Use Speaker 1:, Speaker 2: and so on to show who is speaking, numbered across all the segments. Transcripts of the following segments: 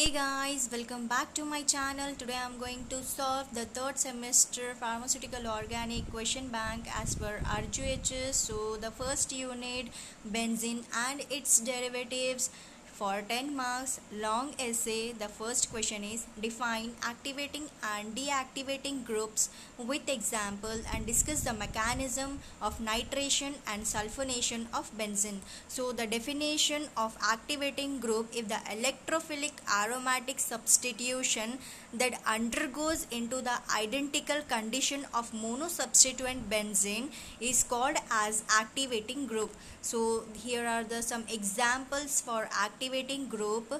Speaker 1: Hey guys, welcome back to my channel. Today I'm going to solve the third semester pharmaceutical organic question bank as per RGUHS. So the first unit, benzene and its derivatives, for 10 marks long essay. The first question is define activating and deactivating groups with example and discuss the mechanism of nitration and sulfonation of benzene. So the definition of activating group: if the electrophilic aromatic substitution that undergoes into the identical condition of monosubstituent benzene is called as activating group. So here are some examples for activating group.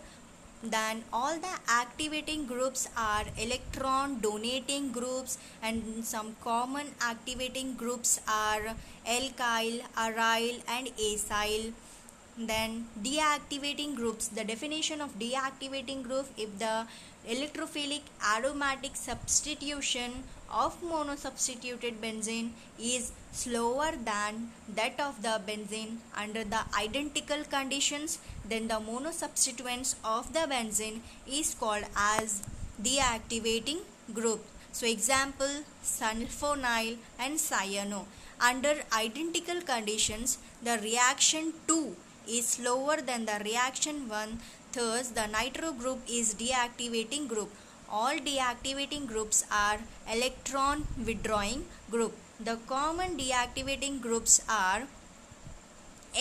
Speaker 1: Then all the activating groups are electron donating groups, and some common activating groups are alkyl, aryl and acyl. Then deactivating groups: the definition of deactivating group: if the electrophilic aromatic substitution of monosubstituted benzene is slower than that of the benzene under the identical conditions, then the monosubstituents of the benzene is called as deactivating group. So example, sulfonyle and cyano. Under identical conditions, the reaction 2 is slower than the reaction 1, thus the nitro group is deactivating group. All deactivating groups are electron withdrawing group. The common deactivating groups are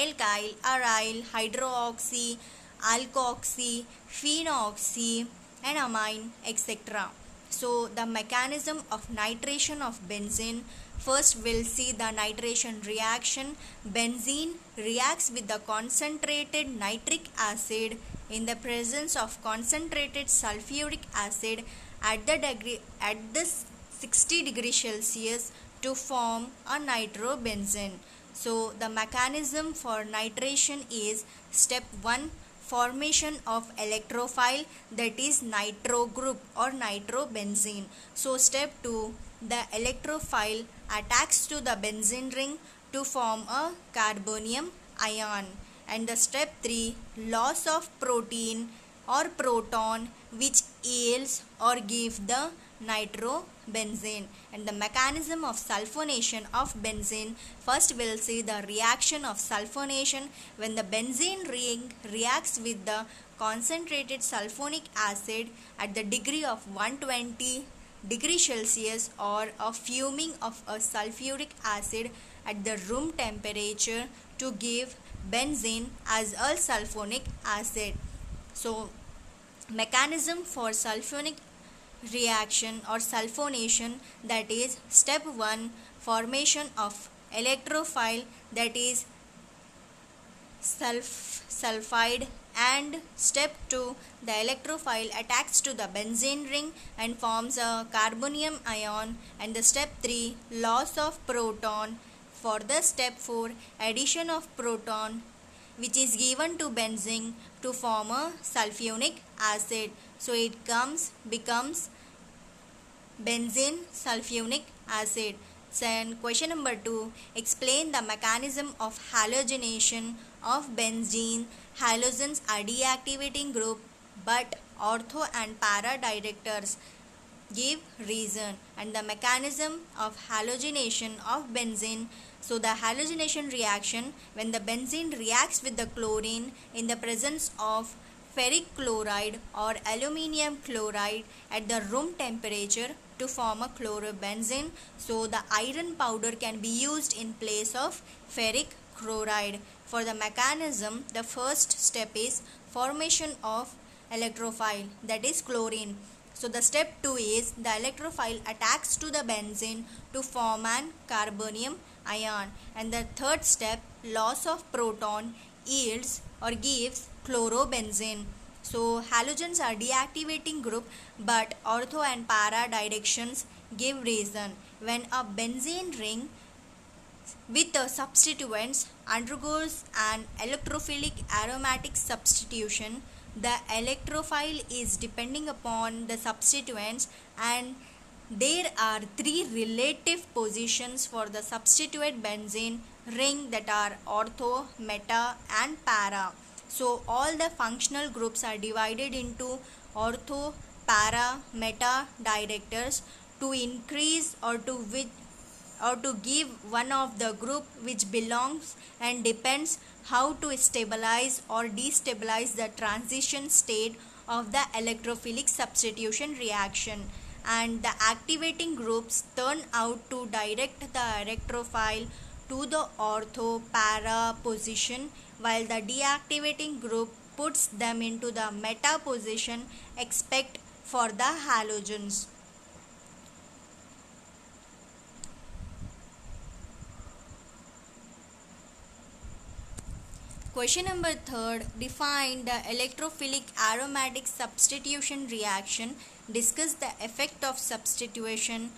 Speaker 1: alkyl, aryl, hydroxy, alkoxy, phenoxy and amine, etc. So the mechanism of nitration of benzene: first we'll see the nitration reaction. Benzene reacts with the concentrated nitric acid in the presence of concentrated sulfuric acid at the 60 degrees Celsius to form a nitrobenzene. So the mechanism for nitration is: step 1, formation of electrophile, that is nitro group or nitrobenzene. So step 2, the electrophile attacks to the benzene ring to form a carbonium ion. And the step 3, loss of protein or proton, which yields or gives the nitrobenzene. And the mechanism of sulfonation of benzene: first we'll see the reaction of sulfonation. When the benzene ring reacts with the concentrated sulfonic acid at the degree of 120 degrees Celsius, or a fuming of a sulfuric acid at the room temperature to give benzene as a sulfonic acid. So mechanism for sulfonic reaction or sulfonation: that is step 1, formation of electrophile, that is sulfide. And step 2, the electrophile attacks to the benzene ring and forms a carbonium ion. And the step 3, loss of proton. For the step 4, addition of proton, which is given to benzene to form a sulfonic acid. So it becomes benzene sulfonic acid. Then question number 2, explain the mechanism of halogenation of benzene. Halogens are deactivating group, but ortho and para directors. Give reason. And the mechanism of halogenation of benzene: so the halogenation reaction: when the benzene reacts with the chlorine in the presence of ferric chloride or aluminium chloride at the room temperature to form a chlorobenzene. So the iron powder can be used in place of ferric chloride. For the mechanism, the first step is formation of electrophile, that is chlorine. So the step 2 is the electrophile attacks to the benzene to form an carbonium ion. And the third step, loss of proton, yields or gives chlorobenzene. So halogens are deactivating group, but ortho and para directions. Give reason. When a benzene ring with the substituents undergoes an electrophilic aromatic substitution, the electrophile is depending upon the substituents, and there are 3 relative positions for the substituted benzene ring, that are ortho, meta and para. So all the functional groups are divided into ortho, para, meta directors to increase or to give one of the group which belongs and depends how to stabilize or destabilize the transition state of the electrophilic substitution reaction, and the activating groups turn out to direct the electrophile to the ortho para position, while the deactivating group puts them into the meta position except for the halogens. Question number 3. Define the electrophilic aromatic substitution reaction. Discuss the effect of substitution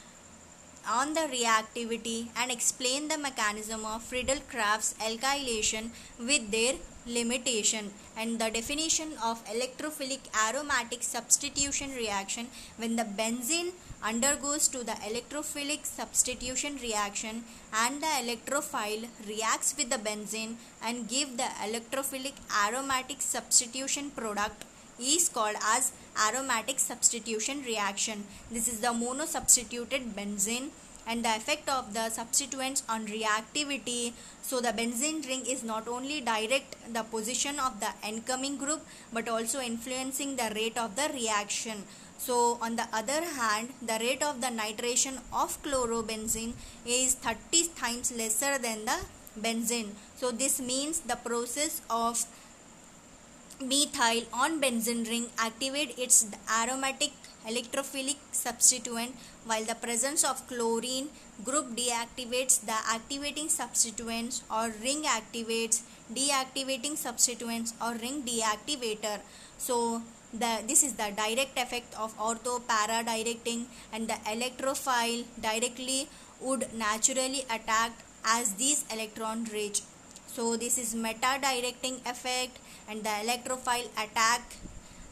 Speaker 1: on the reactivity and explain the mechanism of Frederick-Alkyl's alkylation with their limitation. And the definition of electrophilic aromatic substitution reaction: when the benzene undergoes to the electrophilic substitution reaction and the electrophile reacts with the benzene and give the electrophilic aromatic substitution product is called as aromatic substitution reaction. This is the monosubstituted benzene and the effect of the substituents on reactivity. So the benzene ring is not only direct the position of the incoming group but also influencing the rate of the reaction. So on the other hand, the rate of the nitration of chlorobenzene is 30 times lesser than the benzene. So this means the process of methyl on benzene ring activate its aromatic electrophilic substituent, while the presence of chlorine group deactivates the activating substituents or ring activates deactivating substituents or ring deactivator. So this is the direct effect of ortho para directing, and the electrophile directly would naturally attack as these electron rich. So this is meta directing effect, and the electrophile attack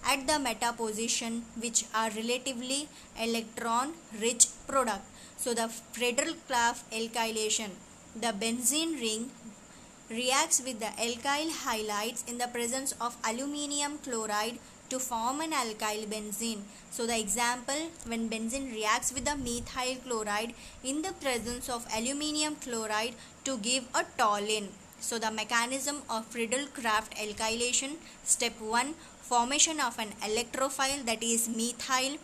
Speaker 1: at the meta position which are relatively electron rich product. So the Frederick alkylation, the benzene ring reacts with the alkyl halides in the presence of aluminium chloride to form an alkyl benzene. So the example, when benzene reacts with the methyl chloride in the presence of aluminium chloride to give a toluene. So the mechanism of Frederick alkylation: step 1, formation of an electrophile, that is methyl,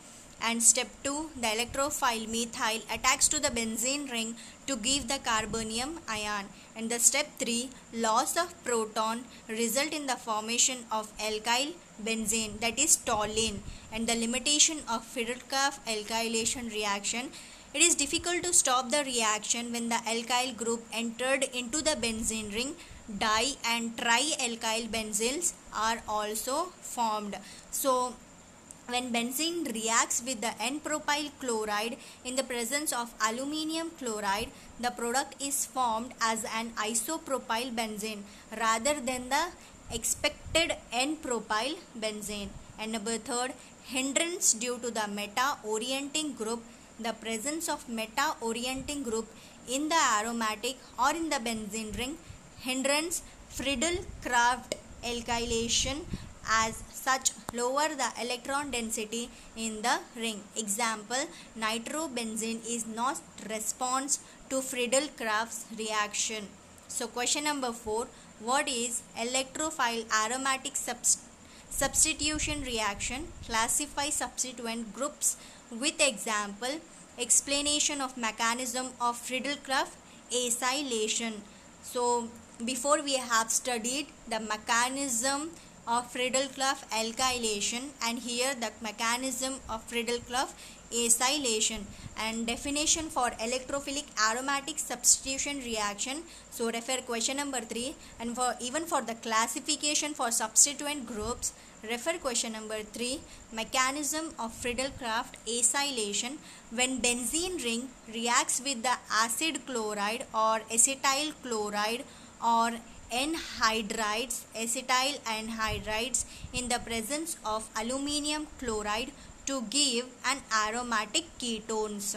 Speaker 1: and step 2, the electrophile methyl attacks to the benzene ring to give the carbonium ion, and the step 3, loss of proton result in the formation of alkyl benzene, that is toluene. And the limitation of Frederick alkylation reaction: it is difficult to stop the reaction when the alkyl group entered into the benzene ring. Di and tri-alkyl benzyls are also formed. So when benzene reacts with the N-propyl chloride in the presence of aluminium chloride, the product is formed as an isopropyl benzene rather than the expected N-propyl benzene. And number 3, hindrance due to the meta-orienting group. The presence of meta-orienting group in the aromatic or in the benzene ring hindrance Frederick alkylation, as such lower the electron density in the ring. Example, nitrobenzene is not response to Frederick reaction. So question number 4, what is electrophile aromatic substitution reaction? Classify substituent groups with example. Explanation of mechanism of Frederick acylation. So before we have studied the mechanism of Frederick alkylation, and here the mechanism of Frederick acylation and definition for electrophilic aromatic substitution reaction. So refer question number 3, and for even for the classification for substituent groups, refer question number 3, mechanism of Frederick acylation. When benzene ring reacts with the acid chloride or acetyl chloride or anhydrides, acetyl anhydrides in the presence of aluminium chloride to give an aromatic ketones.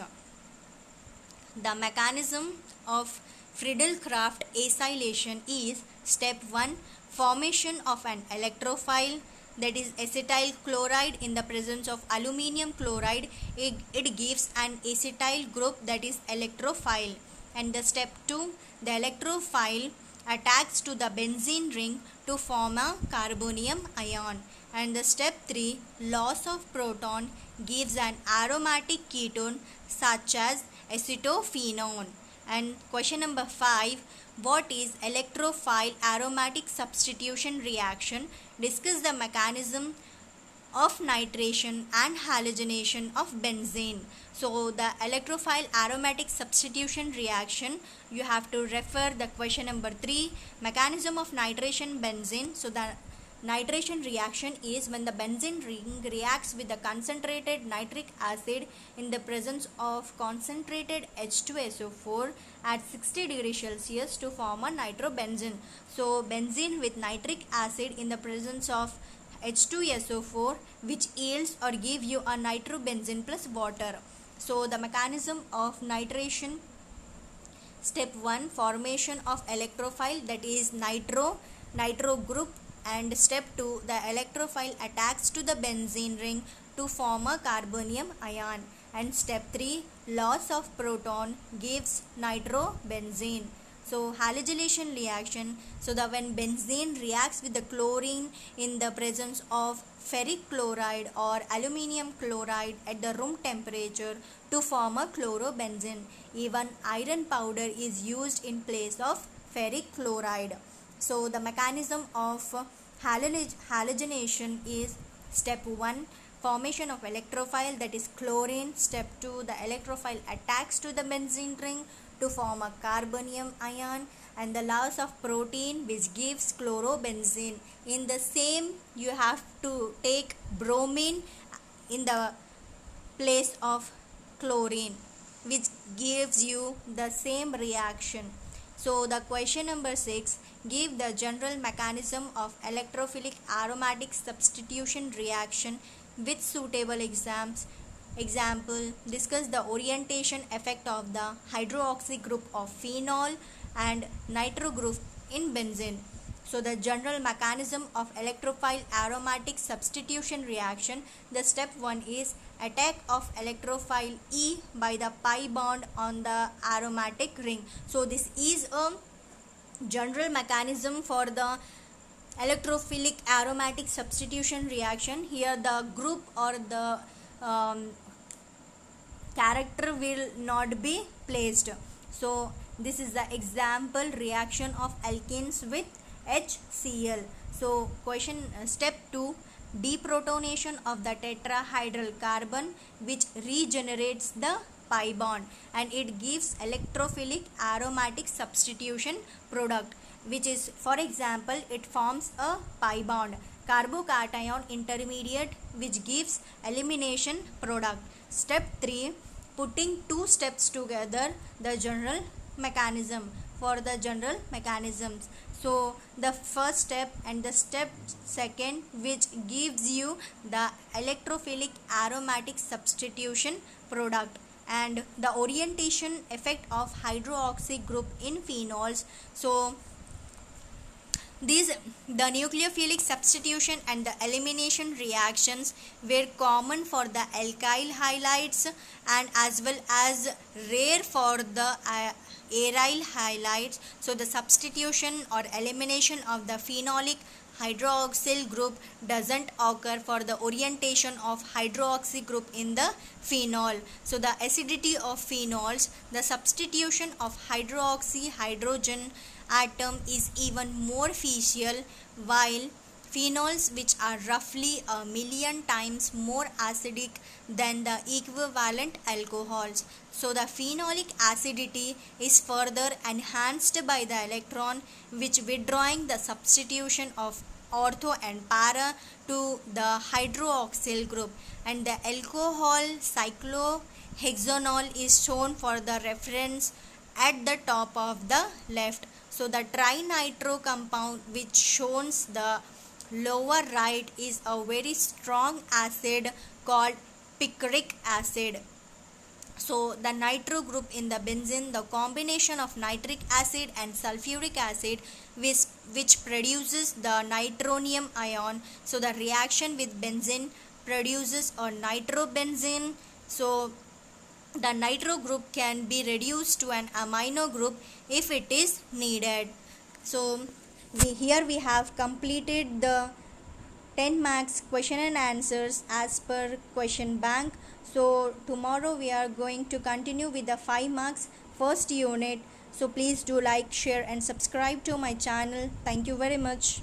Speaker 1: The mechanism of Frederick acylation is: step 1, formation of an electrophile, that is acetyl chloride in the presence of aluminium chloride, it gives an acetyl group, that is electrophile. And the step 2, the electrophile attacks to the benzene ring to form a carbonium ion. And the step 3, loss of proton gives an aromatic ketone such as acetophenone. And question number 5, what is electrophile aromatic substitution reaction? Discuss the mechanism of nitration and halogenation of benzene. So the electrophile aromatic substitution reaction, you have to refer the question number 3, mechanism of nitration benzene. So the nitration reaction is when the benzene ring reacts with the concentrated nitric acid in the presence of concentrated H2SO4 at 60 degrees Celsius to form a nitrobenzene. So benzene with nitric acid in the presence of H2SO4, which yields or give you a nitrobenzene plus water. So the mechanism of nitration, step 1, formation of electrophile, that is nitro group. And step 2, the electrophile attacks to the benzene ring to form a carbonium ion. And step 3, loss of proton gives nitrobenzene. So halogenation reaction, so that when benzene reacts with the chlorine in the presence of ferric chloride or aluminium chloride at the room temperature to form a chlorobenzene. Even iron powder is used in place of ferric chloride. So the mechanism of halogenation is step 1, formation of electrophile, that is chlorine. Step 2, the electrophile attacks to the benzene ring to form a carbonium ion, and the loss of protein which gives chlorobenzene. In the same, you have to take bromine in the place of chlorine, which gives you the same reaction. So the question number 6, give the general mechanism of electrophilic aromatic substitution reaction with suitable example. Discuss the orientation effect of the hydroxy group of phenol and nitro group in benzene. So the general mechanism of electrophile aromatic substitution reaction, the step 1 is attack of electrophile E by the pi bond on the aromatic ring. So this is a general mechanism for the electrophilic aromatic substitution reaction. Here the group or the character will not be placed. So this is the example reaction of alkenes with HCl. So step 2, deprotonation of the tetrahedral carbon, which regenerates the pi bond, and it gives electrophilic aromatic substitution product, which is, for example, it forms a pi bond carbocation intermediate, which gives elimination product. Step 3, putting two steps together, the general mechanism. For the general mechanisms, so the first step and the step second, which gives you the electrophilic aromatic substitution product, and the orientation effect of hydroxy group in phenols. So the nucleophilic substitution and the elimination reactions were common for the alkyl halides and as well as rare for the aryl halides. So the substitution or elimination of the phenolic hydroxyl group doesn't occur for the orientation of hydroxy group in the phenol. So the acidity of phenols, the substitution of hydroxy hydrogen atom is even more facial, while phenols, which are roughly 1,000,000 times more acidic than the equivalent alcohols. So the phenolic acidity is further enhanced by the electron, which withdrawing the substitution of ortho and para to the hydroxyl group, and the alcohol cyclohexanol is shown for the reference at the top of the left. So the trinitro compound, which shows the lower right, is a very strong acid called picric acid. So the nitro group in the benzene, the combination of nitric acid and sulfuric acid which produces the nitronium ion. So the reaction with benzene produces a nitrobenzene. So the nitro group can be reduced to an amino group if it is needed. So here we have completed the 10 marks question and answers as per question bank. So tomorrow we are going to continue with the 5 marks first unit. So please do like, share and subscribe to my channel. Thank you very much.